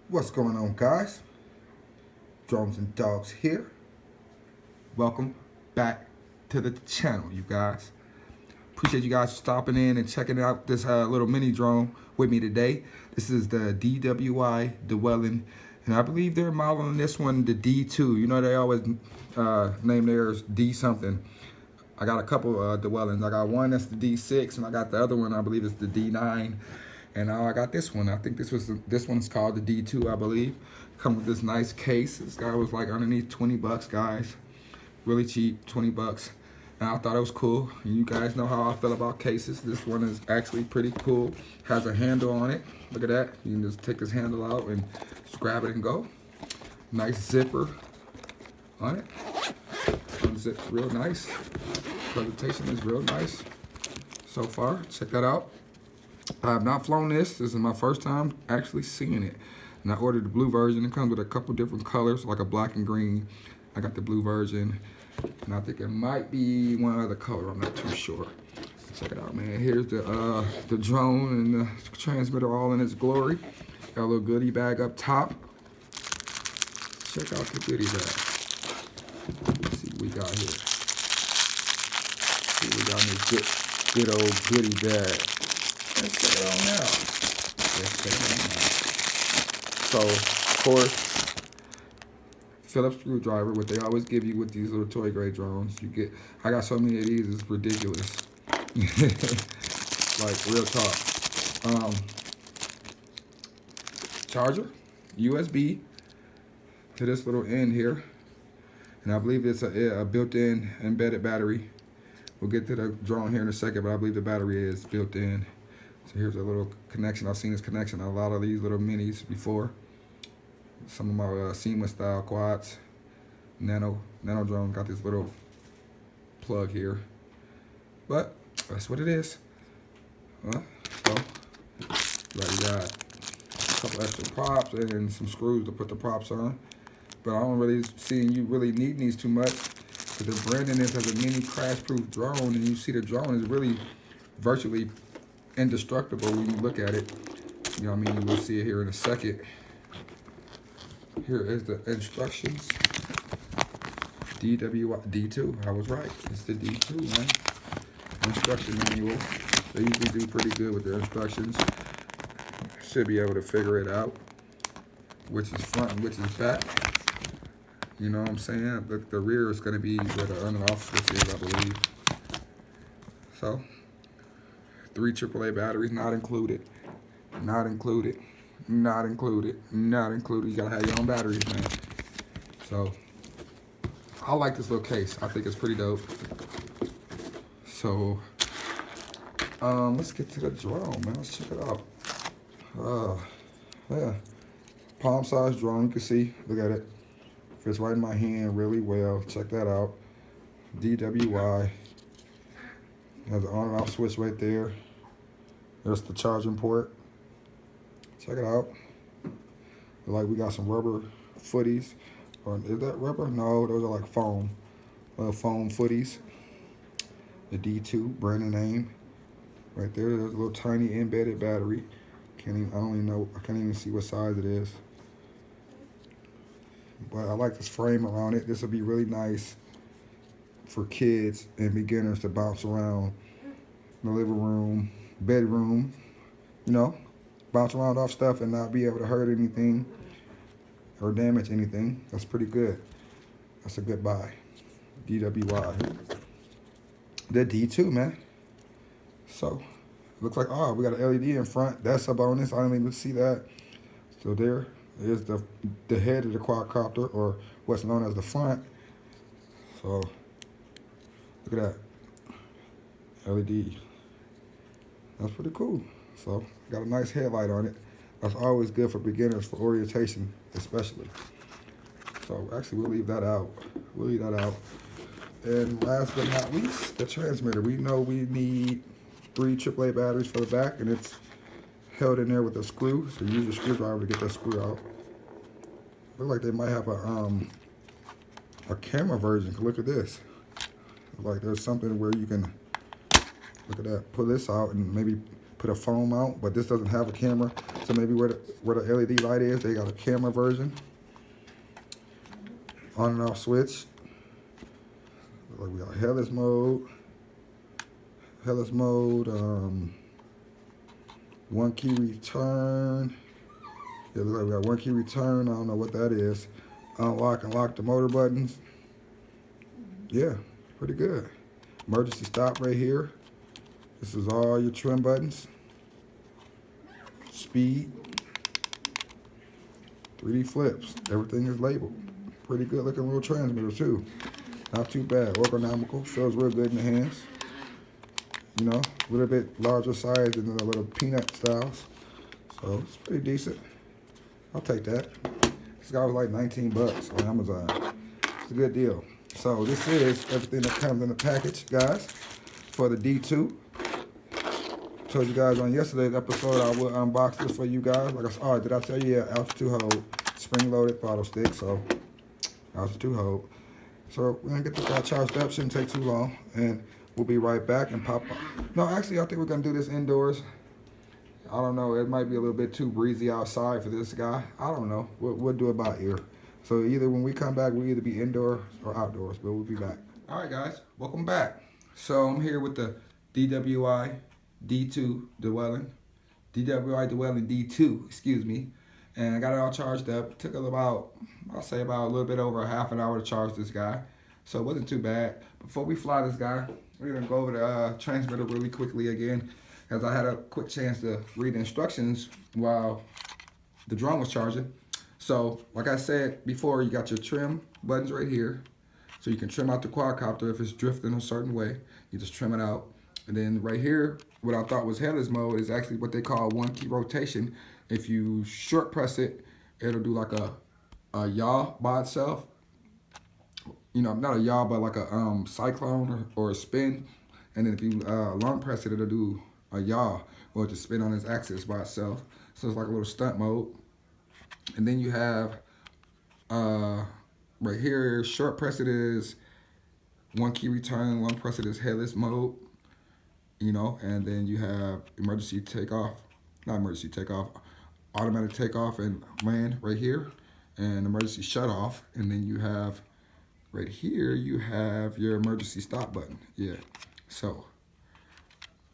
What's going on, guys? Drones and Dogs here. Welcome back to the channel, you guys. Appreciate you guys stopping in and checking out this little mini drone with me today. This is the Dwi Dowellin, and I believe they're modeling this one the D2. You know they always name theirs D something. I got a couple Dwellins. I got one that's the D6, and I got the other one I believe is the D9. And I got this one. I think this one's called the D2, I believe. Come with this nice case. This guy was like underneath 20 bucks, guys. Really cheap, 20 bucks. And I thought it was cool. And you guys know how I feel about cases. This one is actually pretty cool. Has a handle on it. Look at that. You can just take this handle out and just grab it and go. Nice zipper on it. Unzips real nice. Presentation is real nice so far. Check that out. I have not flown this. This is my first time actually seeing it. And I ordered the blue version. It comes with a couple different colors, like a black and green. I got the blue version. And I think it might be one other color. I'm not too sure. Check it out, man. Here's the drone and the transmitter all in its glory. Got a little goodie bag up top. Check out the goodie bag. Let's see what we got here. See what we got in this good old goodie bag. Let's check it out now. Let's check it out now. So, of course, Phillips screwdriver, what they always give you with these little toy grade drones. I got so many of these, it's ridiculous. Like, real talk. Charger, USB to this little end here. And I believe it's a built-in embedded battery. We'll get to the drone here in a second, but I believe the battery is built in. So here's a little connection. I've seen this connection on a lot of these little minis before. Some of my seamless style quads. Nano drone got this little plug here. But that's what it is. So you got a couple extra props and some screws to put the props on. But I don't really see you really needing these too much. Because they're branding this as a mini crash-proof drone, and you see the drone is really virtually indestructible when you look at it. You know what I mean? We'll see it here in a second. Here is the instructions. D2. I was right. It's the D2, man. Instruction manual. They usually do pretty good with their instructions. Should be able to figure it out. Which is front and which is back. You know what I'm saying? The rear is going to be where the on and off switch is, I believe. So, 3 AAA batteries not included. Not included. Not included. Not included. You got to have your own batteries, man. So, I like this little case. I think it's pretty dope. So, let's get to the drone, man. Let's check it out. Yeah. Palm-sized drone. You can see. Look at it. Fits right in my hand really well. Check that out. DWI. Has an on and off switch right there. There's the charging port. Check it out. Like we got some rubber footies. Or is that rubber? No, those are like foam. Foam footies. The D2 brand name. Right there. There's a little tiny embedded battery. I can't even see what size it is. But I like this frame around it. This will be really nice for kids and beginners to bounce around in the living room, bedroom, you know, bounce around off stuff and not be able to hurt anything or damage anything. That's pretty good. That's a good buy. DWI. The D2, man. So, looks like, oh, we got an LED in front. That's a bonus. I didn't even see that. So there is the head of the quadcopter, or what's known as the front. So, look at that. LED. That's pretty cool. So, got a nice headlight on it. That's always good for beginners, for orientation especially. So, actually, we'll leave that out. And last but not least, the transmitter. We know we need 3 AAA batteries for the back, and it's held in there with a screw. So use your screwdriver to get that screw out. Looks like they might have a camera version. Look at this. Like there's something where you can, look at that, pull this out and maybe put a phone mount, but this doesn't have a camera. So maybe where the LED light is, they got a camera version. On and off switch. Like we got headless mode. One key return. It looks like we got one key return. I don't know what that is. Unlock and lock the motor buttons. Yeah, pretty good. Emergency stop right here. This is all your trim buttons. Speed. 3D flips. Everything is labeled. Pretty good looking little transmitter too. Not too bad. Ergonomical. Feels real good in the hands. You know, a little bit larger size than the little peanut styles. So it's pretty decent. I'll take that. This guy was like 19 bucks on Amazon. It's a good deal. So this is everything that comes in the package, guys, for the D2. Told you guys on yesterday's episode I would unbox this for you guys. Like I said, oh, did I tell you? Yeah, altitude hold, spring-loaded throttle stick. So altitude hold. So we're gonna get this guy charged up. Shouldn't take too long, and we'll be right back and pop up. No, actually, I think we're gonna do this indoors. I don't know. It might be a little bit too breezy outside for this guy. I don't know. We'll do it by ear. So either when we come back, we'll either be indoors or outdoors, but we'll be back. All right, guys. Welcome back. So I'm here with the DWI D2 Dwellin. DWI Dwellin D2, excuse me. And I got it all charged up. Took about, I'll say about a little bit over a half an hour to charge this guy. So it wasn't too bad. Before we fly this guy, we're gonna go over the transmitter really quickly again, as I had a quick chance to read the instructions while the drone was charging. So, like I said before, you got your trim buttons right here. So you can trim out the quadcopter if it's drifting a certain way. You just trim it out. And then right here, what I thought was headless mode is actually what they call one key rotation. If you short press it, it'll do like a yaw by itself. You know, not a yaw, but like a cyclone or a spin. And then if you long press it, it'll do a yaw, or just spin on its axis by itself. So it's like a little stunt mode. And then you have right here, short press it is one key return, long press it is headless mode. You know, and then you have emergency takeoff, not emergency takeoff, automatic takeoff and land right here, and emergency shut off. And then you have right here, you have your emergency stop button. Yeah, so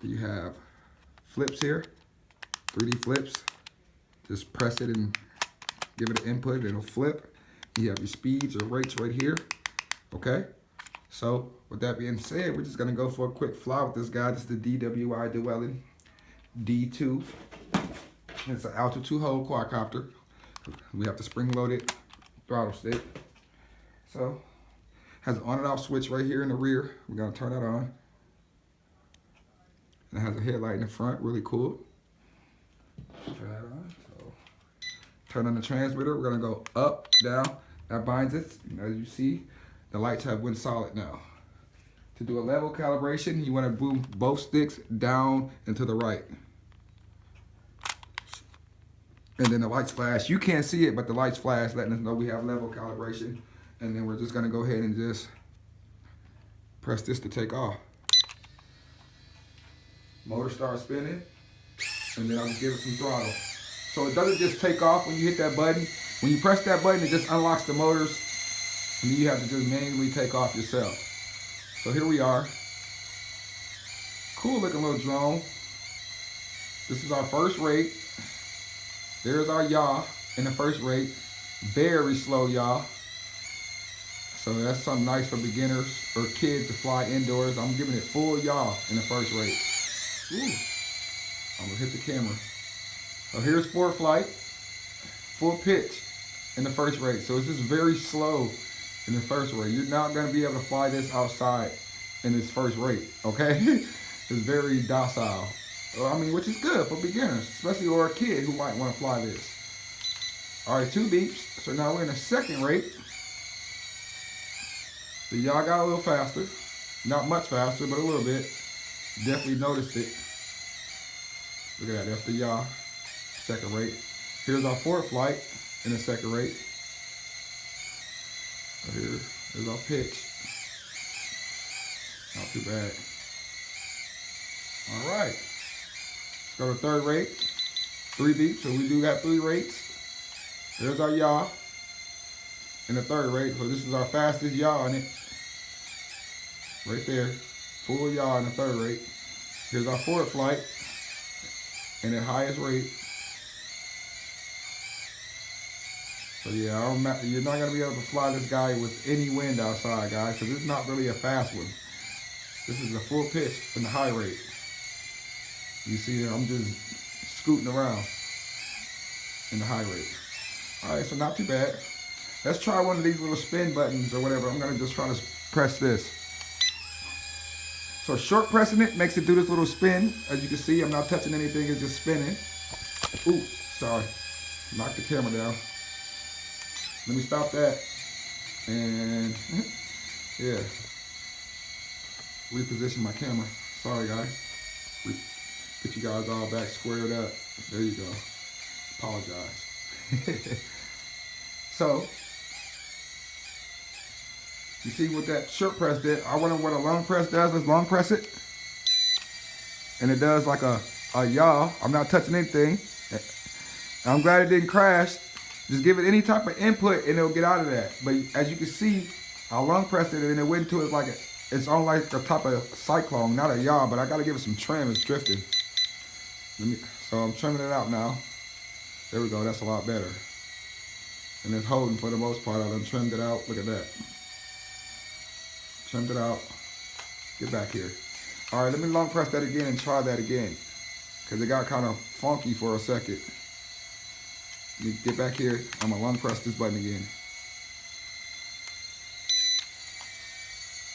you have flips here, 3D flips. Just press it and give it an input, it'll flip. You have your speeds or rates right here, okay? So with that being said, we're just gonna go for a quick fly with this guy. This is the DWI Dwellin D2. It's an altitude hold quadcopter. We have the spring-loaded throttle stick. So has an on and off switch right here in the rear. We're gonna turn that on. And it has a headlight in the front, really cool. Turn that on. So turn on the transmitter. We're gonna go up, down. That binds it. As you see, the lights have went solid now. To do a level calibration, you want to move both sticks down and to the right. And then the lights flash. You can't see it, but the lights flash, letting us know we have level calibration. And then we're just going to go ahead and just press this to take off. Motor starts spinning, and then I'll just give it some throttle. So it doesn't just take off when you hit that button. When you press that button, it just unlocks the motors, and then you have to just manually take off yourself. So here we are. Cool looking little drone. This is our first rate. There's our yaw in the first rate. Very slow yaw. So that's something nice for beginners or kids to fly indoors. I'm giving it full yaw in the first rate. Ooh. I'm gonna hit the camera. So here's forward flight, full pitch in the first rate. So it's just very slow in the first rate. You're not gonna be able to fly this outside in this first rate, okay? It's very docile. I mean, which is good for beginners, especially or a kid who might wanna fly this. All right, 2 beeps. So now we're in the second rate. So y'all got a little faster. Not much faster, but a little bit. Definitely noticed it. Look at that, that's the yaw, second rate. Here's our forward flight in the second rate. Here's our pitch. Not too bad. All right. Let's go to third rate. 3 beeps, so we do got 3 rates. There's our yaw in the third rate. So this is our fastest yaw in it. Right there. Full yaw in the third rate. Here's our forward flight in the highest rate. So yeah, you're not going to be able to fly this guy with any wind outside, guys, because it's not really a fast one. This is a full pitch in the high rate. You see, I'm just scooting around in the high rate. All right, so not too bad. Let's try one of these little spin buttons or whatever. I'm gonna just try to press this. So short pressing it makes it do this little spin. As you can see, I'm not touching anything, it's just spinning. Ooh, sorry, knocked the camera down. Let me stop that. And yeah, reposition my camera. Sorry guys. Get you guys all back squared up. There you go. Apologize. So, you see what that short press did? I wonder what a long press does. Let's long press it. And it does like a yaw. I'm not touching anything. I'm glad it didn't crash. Just give it any type of input and it'll get out of that. But as you can see, I long pressed it and it went into it like it's on like a type of cyclone, not a yaw, but I gotta give it some trim. It's drifting. So I'm trimming it out now. There we go, that's a lot better. And it's holding for the most part. I done trimmed it out. Look at that. Trimmed it out. Get back here. All right, let me long press that again and try that again. Because it got kind of funky for a second. Let me get back here. I'm going to long press this button again.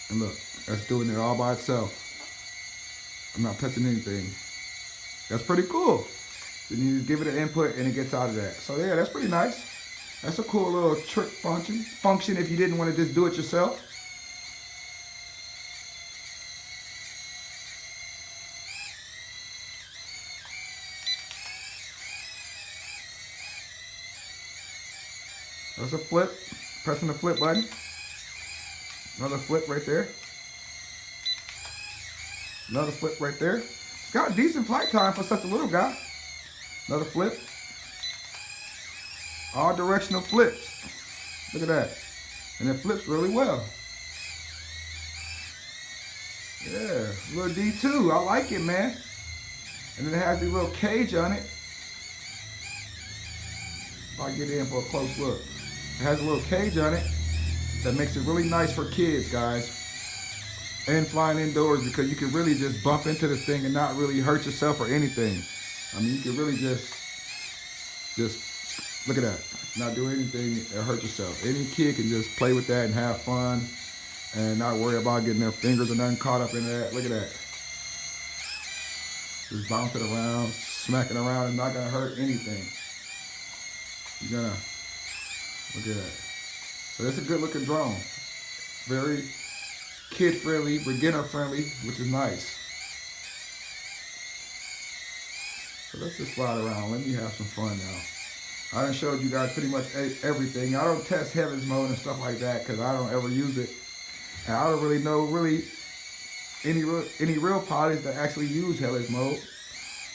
And look, that's doing it all by itself. I'm not touching anything. That's pretty cool. Then you give it an input and it gets out of that. So yeah, that's pretty nice. That's a cool little trick function if you didn't want to just do it yourself. There's a flip. Pressing the flip button. Another flip right there. Another flip right there. It's got decent flight time for such a little guy. Another flip. All directional flips. Look at that. And it flips really well. Yeah, little D2. I like it, man. And then it has a little cage on it. If I get in for a close look. It has a little cage on it that makes it really nice for kids, guys. And flying indoors, because you can really just bump into this thing and not really hurt yourself or anything. I mean, you can really just look at that. Not do anything or hurt yourself. Any kid can just play with that and have fun and not worry about getting their fingers or nothing caught up in that. Look at that. Just bouncing around, smacking around, and not gonna hurt anything. You're gonna, look at that. So that's a good looking drone. Very kid friendly, beginner friendly, which is nice. So let's just slide around. Let me have some fun now. I done showed you guys pretty much everything. I don't test heavens mode and stuff like that because I don't ever use it. And I don't really know any real pilots that actually use hellish mode.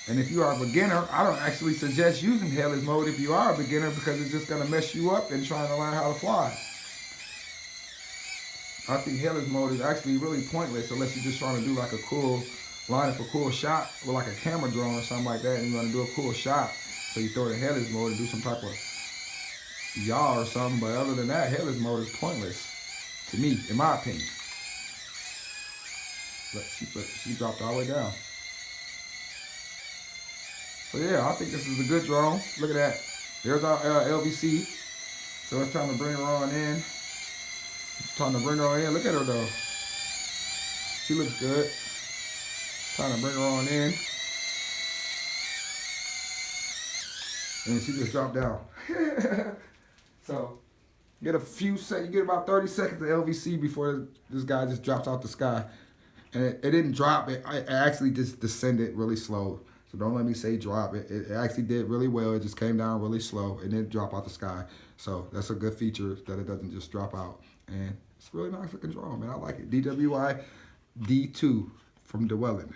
And if you are a beginner, I don't actually suggest using hellish mode if you are a beginner because it's just gonna mess you up in trying to learn how to fly. I think hellish mode is actually really pointless unless you're just trying to do like a cool, line up a cool shot with like a camera drone or something like that and you want to do a cool shot. So you throw the hellish mode and do some type of yaw or something, but other than that, hellish mode is pointless to me, in my opinion. But she dropped all the way down. So yeah, I think this is a good drone. Look at that. There's our LVC. So it's time to bring her on in. It's time to bring her on in. Look at her though. She looks good. Time to bring her on in. And she just dropped down. So, you get you get about 30 seconds of LVC before this guy just drops out the sky. And it didn't drop, it actually just descended really slow. So don't let me say drop, it actually did really well. It just came down really slow and then drop out the sky. So that's a good feature that it doesn't just drop out. And it's really nice looking drone, man, I like it. DWI D2 from Dwi Dowellin.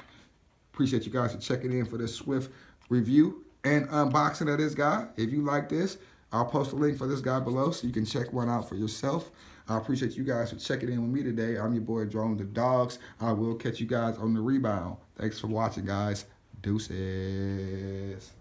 Appreciate you guys for checking in for this swift review and unboxing of this guy. If you like this, I'll post a link for this guy below so you can check one out for yourself. I appreciate you guys for checking in with me today. I'm your boy, Dwi the Dogs. I will catch you guys on the rebound. Thanks for watching, guys. Deuces.